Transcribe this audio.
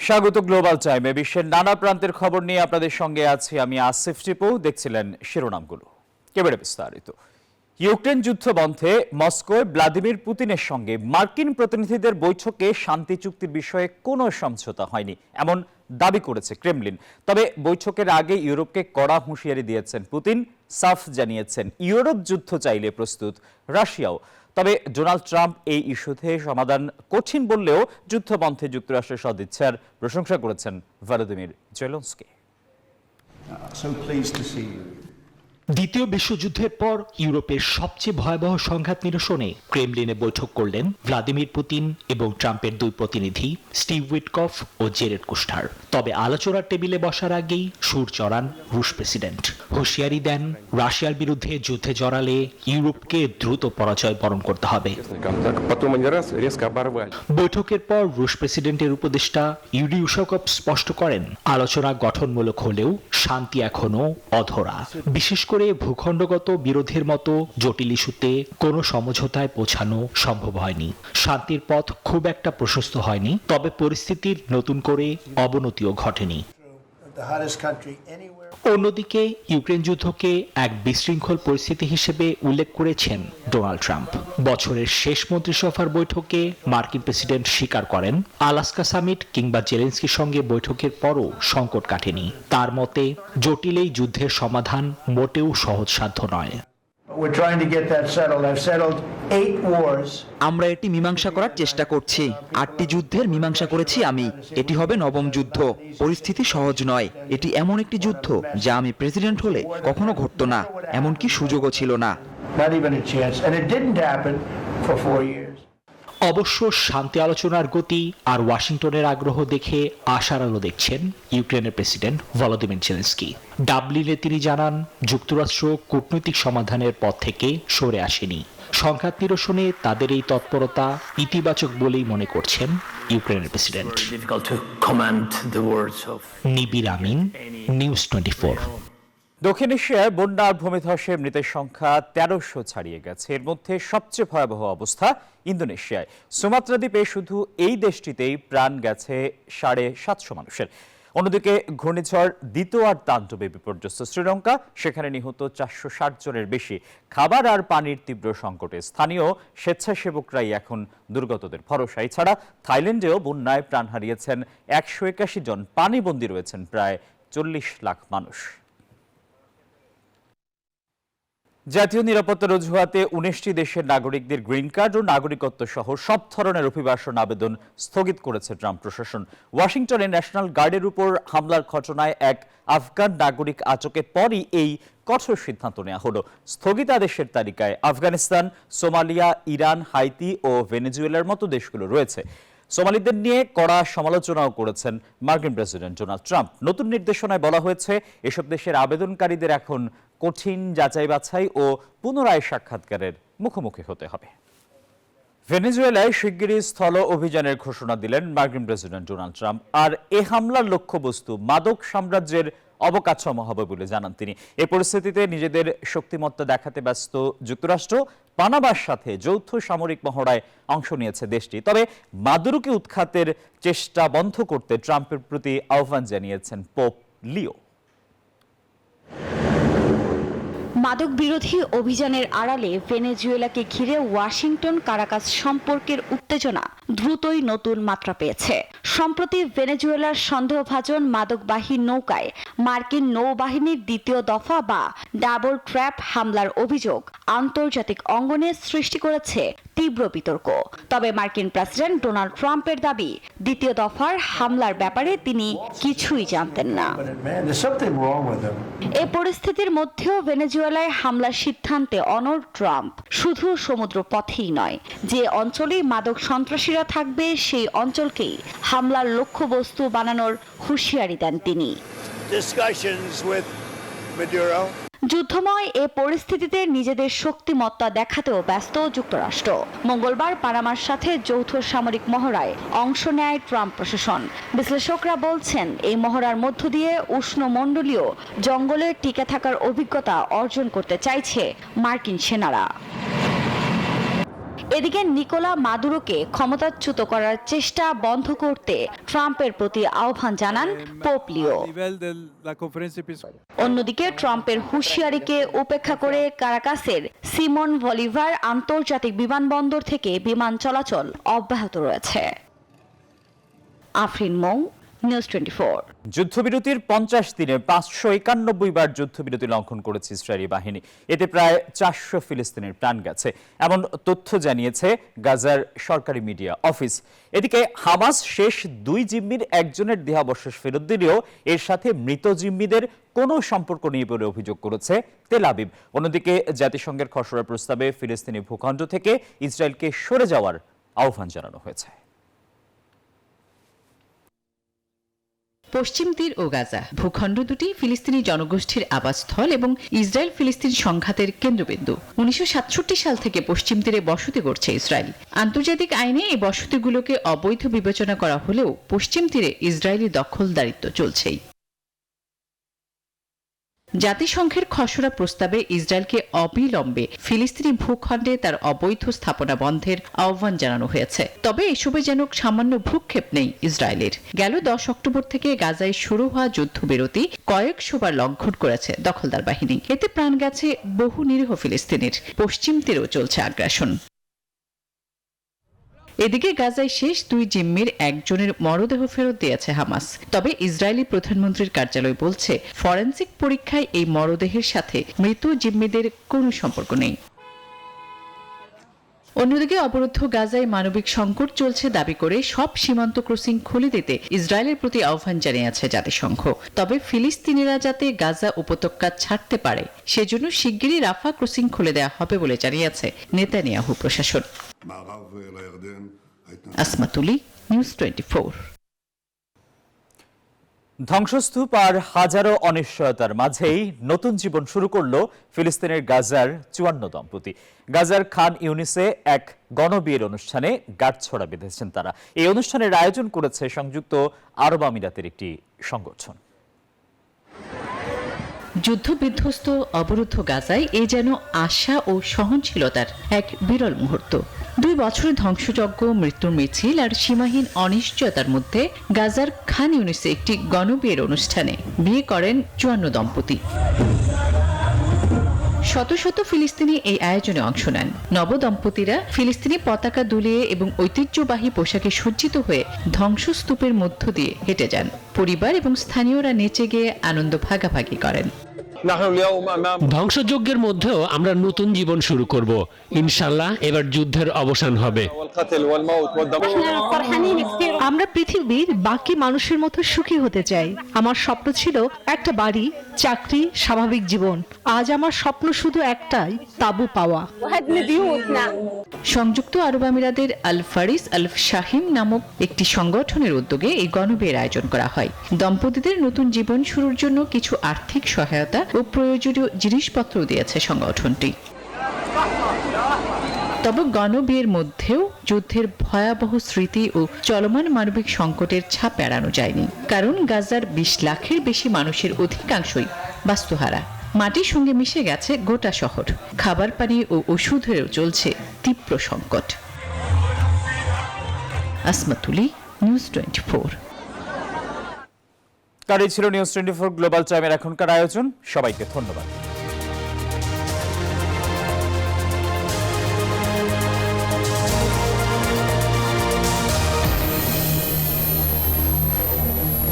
স্বাগত গ্লোবাল টাইমে। বিশ্বের নানা প্রান্তের খবর নিয়ে আপনাদের সঙ্গে আছি আমি আসিফ টিপু। দেখছিলেন শিরোনামগুলো, এবারে বিস্তারিত। ইউক্রেন যুদ্ধ বন্ধে মস্কোয় ভ্লাদিমির পুতিনের সঙ্গে মার্কিন প্রতিনিধিদের বৈঠকে শান্তি চুক্তির বিষয়ে কোনো সমঝোতা হয়নি, এমন দাবি করেছে ক্রেমলিন। তবে বৈঠকের আগে ইউরোপকে কড়া হুঁশিয়ারি দিয়েছেন পুতিন। সাফ জানিয়েছেন ইউরোপ যুদ্ধ চাইলে প্রস্তুত রাশিয়াও। তবে ডোনাল্ড ট্রাম্প এই ইস্যুতে সমাধান কঠিন বললেও যুদ্ধবন্ধে যুক্তরাষ্ট্রের সদিচ্ছার প্রশংসা করেছেন ভলোদিমির জেলেনস্কি। দ্বিতীয় বিশ্বযুদ্ধের পর ইউরোপের সবচেয়ে ভয়াবহ সংঘাত নিরসনে ক্রেমলিনে বৈঠক করলেন ভ্লাদিমির পুতিন এবং ট্রাম্পের দুই প্রতিনিধি স্টিভ উইটকফ ও জেরেড কুশনার। তবে আলোচনার টেবিলে বসার আগেই সুর চড়ান রুশ প্রেসিডেন্ট। হুঁশিয়ারি দেন, রাশিয়ার বিরুদ্ধে যুদ্ধে জড়ালে ইউরোপকে দ্রুত পরাজয় বরণ করতে হবে। বৈঠকের পর রুশ প্রেসিডেন্টের উপদেষ্টা ইউরি উশাকভ স্পষ্ট করেন, আলোচনা গঠনমূলক হলেও শান্তি এখনো অধরা। বিশেষ করে ভূখণ্ডগত বিরোধের মতো জটিল ইস্যুতে কোনো সমঝোতায় পৌঁছানো সম্ভব হয়নি। শান্তির পথ খুব একটা প্রশস্ত হয়নি, তবে পরিস্থিতির নতুন করে অবনতিও ঘটেনি। অন্যদিকে ইউক্রেন যুদ্ধকে এক বিশৃঙ্খল পরিস্থিতি হিসেবে উল্লেখ করেছেন ডোনাল্ড ট্রাম্প। বছরের শেষ মন্ত্রিসভার বৈঠকে মার্কিন প্রেসিডেন্ট স্বীকার করেন, আলাস্কা সামিট কিংবা জেলেনস্কির সঙ্গে বৈঠকের পরও সংকট কাটেনি। তার মতে, জটিল এই যুদ্ধের সমাধান মোটেও সহজসাধ্য নয়। আমরা এটি মীমাংসা করার চেষ্টা করছি। 8টি যুদ্ধের মীমাংসা করেছি আমি। এটি হবে 9ম যুদ্ধ। পরিস্থিতি সহজ নয়। এটি এমন একটি যুদ্ধ যা আমি প্রেসিডেন্ট হলে কখনো ঘটতো না, এমনকি সুযোগও ছিল না। অবশ্য শান্তি আলোচনার গতি আর ওয়াশিংটনের আগ্রহ দেখে আশার আলো দেখছেন ইউক্রেনের প্রেসিডেন্ট ভলোদিমির জেলেনস্কি। ডাবলিনে তিনি জানান, যুক্তরাষ্ট্র কূটনৈতিক সমাধানের পথ থেকে সরে আসেনি। সংঘাত নিরসনে তাদের এই তৎপরতা ইতিবাচক বলেই মনে করছেন ইউক্রেনের প্রেসিডেন্ট। নিবির আমিন, নিউজ 24। দক্ষিণ এশিয়ায় বন্যা আর ভূমিধসে মৃতের সংখ্যা 1300 ছাড়িয়ে গেছে। এর মধ্যে সবচেয়ে ভয়াবহ অবস্থা ইন্দোনেশিয়ায়। সুমাত্রা দ্বীপে শুধু এই দেশটিতেই প্রাণ গেছে 750 মানুষের। অন্যদিকে ঘূর্ণিঝড় দ্বিতীয়ার তাণ্ডবে বিপর্যস্ত শ্রীলঙ্কা, সেখানে নিহত 460 জনের বেশি। খাবার আর পানির তীব্র সংকটে স্থানীয় স্বেচ্ছাসেবকরাই এখন দুর্গতদের ভরসা। এছাড়া থাইল্যান্ডেও বন্যায় প্রাণ হারিয়েছেন 181 জন। পানিবন্দী রয়েছেন প্রায় 40 লাখ মানুষ। জাতীয় নিরাপত্তার অজুহাতে 19টি দেশের নাগরিকদের গ্রিন কার্ড ও নাগরিকত্ব সহ সব ধরনের অভিবাসন আবেদন স্থগিত করেছে ট্রাম্প প্রশাসন। ওয়াশিংটনে ন্যাশনাল গার্ডের উপর হামলার ঘটনায় এক আফগান নাগরিক আটকের পরই এই কঠোর সিদ্ধান্ত নেওয়া হলো। স্থগিতাদেশের তালিকায় আফগানিস্তান, সোমালিয়া, ইরান, হাইতি ও ভেনেজুয়েলার মতো দেশগুলো রয়েছে। সোমালিদের নিয়ে কড়া সমালোচনাও করেছেন মার্কিন প্রেসিডেন্ট ডোনাল্ড ট্রাম্প। নতুন নির্দেশনায় বলা হয়েছে, এসব দেশের আবেদনকারীদের এখন কঠিন যাচাই বাছাই ও পুনরায় সাক্ষাৎকারের মুখোমুখি হতে হবে। ভেনেজুয়েলায় শিগগিরই স্থল অভিযানের ঘোষণা দিলেন মার্কিন প্রেসিডেন্ট ডোনাল্ড ট্রাম্প। আর এ হামলার লক্ষ্যবস্তু মাদক সাম্রাজ্যের অবকাঠামো হবে বলে জানান তিনি। এ পরিস্থিতিতে নিজেদের শক্তিমত্তা দেখাতে ব্যস্ত যুক্তরাষ্ট্র পানামার সাথে যৌথ সামরিক মহড়ায় অংশ নিয়েছে দেশটি। তবে মাদুরোকে উৎখাতের চেষ্টা বন্ধ করতে ট্রাম্পের প্রতি আহ্বান জানিয়েছেন পোপ লিও। মাদক বিরোধী অভিযানের আড়ালে ভেনেজুয়েলাকে ঘিরে ওয়াশিংটন কারাকাস সম্পর্কের উত্তেজনা দ্রুতই নতুন মাত্রা পেয়েছে। সম্প্রতি ভেনেজুয়েলার সন্দেহভাজন মাদকবাহী নৌকায় মার্কিন নৌবাহিনীর দ্বিতীয় দফা বা ডাবল ট্র্যাপ হামলার অভিযোগ আন্তর্জাতিক অঙ্গনে সৃষ্টি করেছে তীব্র বিতর্ক। তবে মার্কিন প্রেসিডেন্ট ডোনাল্ড ট্রাম্পের দাবি, দ্বিতীয় দফার হামলার ব্যাপারে তিনি কিছুই জানতেন না। এ পরিস্থিতির মধ্যেও ভেনেজুয়েলায় হামলার সিদ্ধান্তে অনড় ট্রাম্প। শুধু সমুদ্র পথেই নয়, যে অঞ্চলেই মাদক সন্ত্রাসীরা থাকবে সেই অঞ্চলকেই হামলার লক্ষ্যবস্তু বানানোর হুঁশিয়ারি দেন তিনি। যুদ্ধময় এ পরিস্থিতিতে নিজেদের শক্তিমত্তা দেখাতেও ব্যস্ত যুক্তরাষ্ট্র। মঙ্গলবার পানামার সাথে যৌথ সামরিক মহড়ায় অংশ নেয় ট্রাম্প প্রশাসন। বিশ্লেষকরা বলছেন, এই মহড়ার মধ্য দিয়ে উষ্ণমণ্ডলীয় জঙ্গলে টিকে থাকার অভিজ্ঞতা অর্জন করতে চাইছে মার্কিন সেনারা। এদিকে নিকোলা মাদুরোকে ক্ষমতাচ্যুত করার চেষ্টা বন্ধ করতে ট্রাম্পের প্রতি আহ্বান জানান পোপ লিও। অন্যদিকে ট্রাম্পের হুঁশিয়ারিকে উপেক্ষা করে কারাকাসের সিমন বলিভার আন্তর্জাতিক বিমানবন্দর থেকে বিমান চলাচল অব্যাহত রয়েছে। আফরিন মৌ, নিউজ 24। যুদ্ধবিরতির 50 দিনে 591 বার যুদ্ধবিরতি লঙ্ঘন করেছে ইসরায়েলি বাহিনী। এতে প্রায় 400 ফিলিস্তিনির প্রাণ গেছে, এমন তথ্য জানিয়েছে গাজার সরকারি মিডিয়া অফিস। এদিকে হামাস শেষ 2 জিম্মির একজনের দেহাবশেষ ফেরত দিলেও এর সাথে মৃত জিম্মিদের কোনো সম্পর্ক নেই বলে অভিযোগ করেছে তেল আবিব। অন্যদিকে জাতিসংঘের খসড়া প্রস্তাবে ফিলিস্তিনি ভূখণ্ড থেকে ইসরায়েলকে সরে যাওয়ার আহ্বান জানানো হয়েছে। পশ্চিম তীর ও গাজা ভূখণ্ড দুটি ফিলিস্তিনি জনগোষ্ঠীর আবাসস্থল এবং ইসরায়েল ফিলিস্তিন সংঘাতের কেন্দ্রবিন্দু। 1967 সাল থেকে পশ্চিম তীরে বসতি করছে ইসরায়েল। আন্তর্জাতিক আইনে এই বসতিগুলোকে অবৈধ বিবেচনা করা হলেও পশ্চিম তীরে ইসরায়েলি দখলদারিত্ব চলছেই। জাতিসংঘের খসড়া প্রস্তাবে ইসরায়েলকে অবিলম্বে ফিলিস্তিনি ভূখণ্ডে তার অবৈধ স্থাপনা বন্ধের আহ্বান জানানো হয়েছে। তবে এসবে যেন সামান্য ভ্রুক্ষেপ নেই ইসরায়েলের। গেল 10 অক্টোবর থেকে গাজায় শুরু হওয়া যুদ্ধবিরতি কয়েকশোবার লঙ্ঘন করেছে দখলদার বাহিনী। এতে প্রাণ গেছে বহু নিরীহ ফিলিস্তিনির। পশ্চিম তীরেও চলছে আগ্রাসন। এদিকে গাজায় শেষ 2 জিম্মির একজনের মরদেহ ফেরত দিয়েছে হামাস। তবে ইসরায়েলি প্রধানমন্ত্রীর কার্যালয় বলছে ফরেনসিক পরীক্ষায় এই মরদেহের সাথে মৃত জিম্মিদের কোনো সম্পর্ক নেই। অন্যদিকে অবরুদ্ধ গাজায় মানবিক সংকট চলছে দাবি করে সব সীমান্ত ক্রসিং খুলে দিতে ইসরায়েলের প্রতি আহ্বান জানিয়েছে জাতিসংঘ। তবে ফিলিস্তিনিরা যাতে গাজা উপত্যকা ছাড়তে পারে সেজন্য শিগগিরই রাফা ক্রসিং খুলে দেওয়া হবে বলে জানিয়েছে নেতানিয়াহু প্রশাসন। আসমাতুলি, নিউজ 24। ধ্বংসস্তূপ আর হাজারো অনিশ্চয়তার মাঝেই নতুন জীবন শুরু করলো ফিলিস্তিনের গাজার 54 দম্পতি। গাজার খান ইউনিসে এক গণবিয়ের অনুষ্ঠানে গাঁটছড়া বেঁধেছেন তারা। এই অনুষ্ঠানের আয়োজন করেছে সংযুক্ত আরব আমিরাতের একটি সংগঠন। যুদ্ধবিধ্বস্ত অবরুদ্ধ গাজায় এ যেন আশা ও সহনশীলতার এক বিরল মুহূর্ত। 2 বছরের ধ্বংসযজ্ঞ, মৃত্যুর মিছিল আর সীমাহীন অনিশ্চয়তার মধ্যে গাজার খান ইউনিসে একটি গণবিয়ের অনুষ্ঠানে বিয়ে করেন 54 দম্পতি। শত শত ফিলিস্তিনি এই আয়োজনে অংশ নেন। নবদম্পতিরা ফিলিস্তিনি পতাকা দুলিয়ে এবং ঐতিহ্যবাহী পোশাকে সজ্জিত হয়ে ধ্বংসস্তূপের মধ্য দিয়ে হেঁটে যান। পরিবার এবং স্থানীয়রা নেচে গিয়ে আনন্দ ভাগাভাগি করেন। ধ্বংসযজ্ঞের মধ্যেও আমরা নতুন জীবন শুরু করব। ইনশাআল্লাহ এবার যুদ্ধের অবসান হবে। আমরা পৃথিবীর বাকি মানুষের মতো সুখী হতে চাই। আমার স্বপ্ন ছিল একটা বাড়ি, চাকরি, স্বাভাবিক জীবন। আজ আমার স্বপ্ন শুধু একটাই, তাঁবু পাওয়া। সংযুক্ত আরব আমিরাতের আল ফারিস আল শাহিম নামক একটি সংগঠনের উদ্যোগে এই গণবিয়ের আয়োজন করা হয়। দম্পতিদের নতুন জীবন শুরুর জন্য কিছু আর্থিক সহায়তা ও প্রয়োজনীয় জিনিসপত্র দিয়েছে সংগঠনটি। তবে গণবিয়ের মধ্যেও যুদ্ধের ভয়াবহ স্মৃতি ও চলমান মানবিক সংকটের ছাপ এড়ানো যায়নি। কারণ গাজার 20 লাখের বেশি মানুষের অধিকাংশই বাস্তুহারা। মাটির সঙ্গে মিশে গেছে গোটা শহর। খাবার পানি ও ওষুধেরও চলছে তীব্র সংকট। আসমাতুলি, নিউজ 24। তারই ছিল নিউজ 24 গ্লোবাল টাইমের এখনকার আয়োজন। সবাইকে ধন্যবাদ।